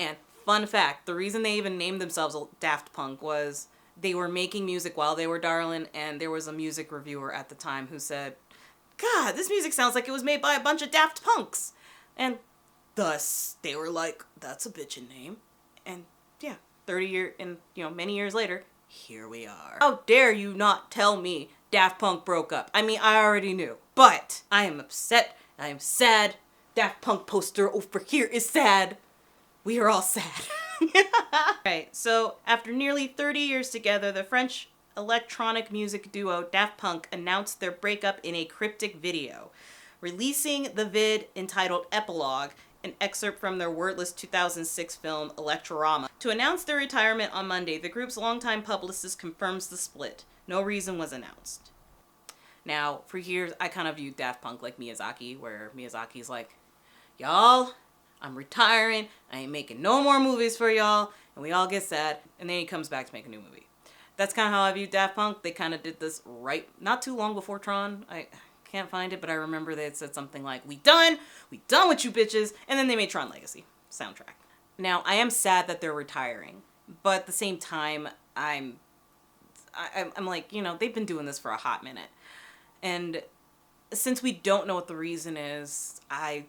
And fun fact, the reason they even named themselves Daft Punk was they were making music while they were darling, and there was a music reviewer at the time who said, God, this music sounds like it was made by a bunch of Daft Punks. And thus, they were like, that's a bitchin' name. And yeah, many years later, here we are. How dare you not tell me Daft Punk broke up? I mean, I already knew. But I am upset. I am sad. Daft Punk poster over here is sad. We are all sad. Right, so after nearly 30 years together, the French electronic music duo Daft Punk announced their breakup in a cryptic video, releasing the vid entitled Epilogue, an excerpt from their wordless 2006 film Electrorama. To announce their retirement on Monday, the group's longtime publicist confirms the split. No reason was announced. Now, for years, I kind of viewed Daft Punk like Miyazaki, where Miyazaki's like, y'all, I'm retiring, I ain't making no more movies for y'all, and we all get sad, and then he comes back to make a new movie. That's kind of how I view Daft Punk. They kind of did this not too long before Tron. I can't find it, but I remember they had said something like, we done with you bitches, and then they made Tron Legacy soundtrack. Now, I am sad that they're retiring, but at the same time, I'm like, they've been doing this for a hot minute, and since we don't know what the reason is, I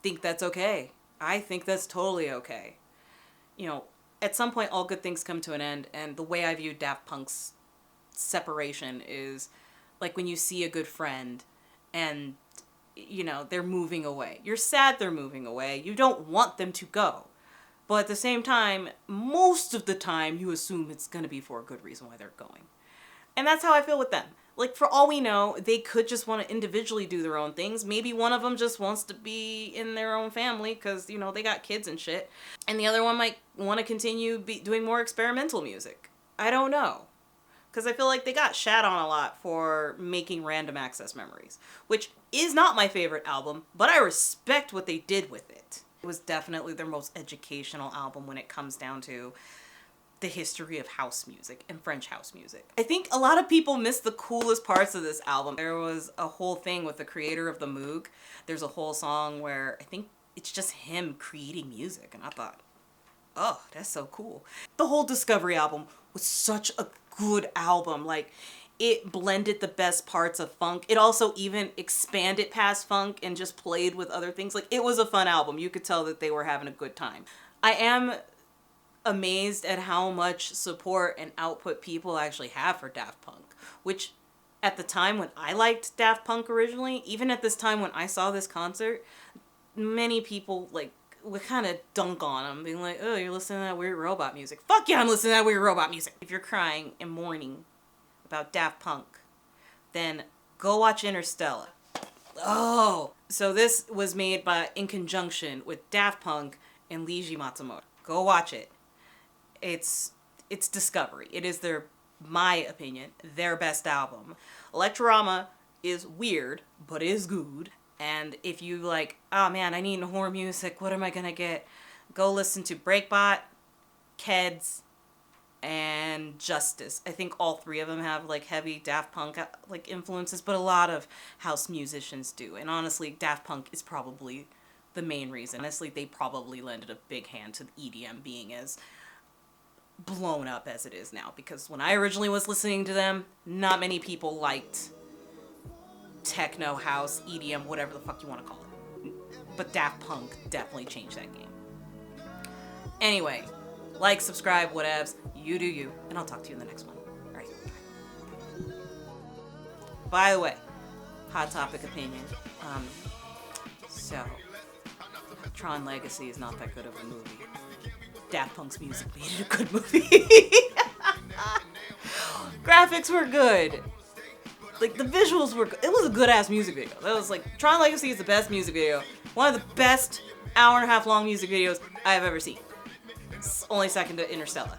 think that's okay. I think that's totally okay. At some point, all good things come to an end, and the way I view Daft Punk's separation is like when you see a good friend and, they're moving away. You're sad they're moving away. You don't want them to go. But at the same time, most of the time, you assume it's going to be for a good reason why they're going. And that's how I feel with them. Like, for all we know, they could just want to individually do their own things. Maybe one of them just wants to be in their own family because, they got kids and shit. And the other one might want to continue doing more experimental music. I don't know. Because I feel like they got shat on a lot for making Random Access Memories, which is not my favorite album, but I respect what they did with it. It was definitely their most educational album when it comes down to the history of house music and French house music. I think a lot of people miss the coolest parts of this album. There was a whole thing with the creator of the Moog. There's a whole song where I think it's just him creating music, and I thought, oh, that's so cool. The whole Discovery album was such a good album. Like, it blended the best parts of funk. It also even expanded past funk and just played with other things. Like, it was a fun album. You could tell that they were having a good time. I am amazed at how much support and output people actually have for Daft Punk, which at the time when I liked Daft Punk originally, even at this time when I saw this concert, many people would kind of dunk on them, being like, oh, you're listening to that weird robot music. Fuck yeah, I'm listening to that weird robot music. If you're crying and mourning about Daft Punk, then go watch Interstellar. Oh, so this was made in conjunction with Daft Punk and Leiji Matsumoto. Go watch it. It's Discovery. It is my opinion, their best album. Electrorama is weird, but is good. And if you like, oh man, I need horror music, what am I gonna get? Go listen to Breakbot, Keds, and Justice. I think all three of them have heavy Daft Punk influences, but a lot of house musicians do. And honestly, Daft Punk is probably the main reason. Honestly, they probably lended a big hand to EDM being as blown up as it is now, because when I originally was listening to them, not many people liked techno, house, EDM, whatever the fuck you want to call it. But Daft Punk definitely changed that game. Anyway, subscribe, whatevs, you do you, and I'll talk to you in the next one. Alright, bye. By the way, hot topic opinion. So, Tron Legacy is not that good of a movie. Daft Punk's music made it a good movie. Graphics were good. The visuals were good. It was a good-ass music video. That was Tron Legacy is the best music video. One of the best hour-and-a-half long music videos I have ever seen. It's only second to Interstellar.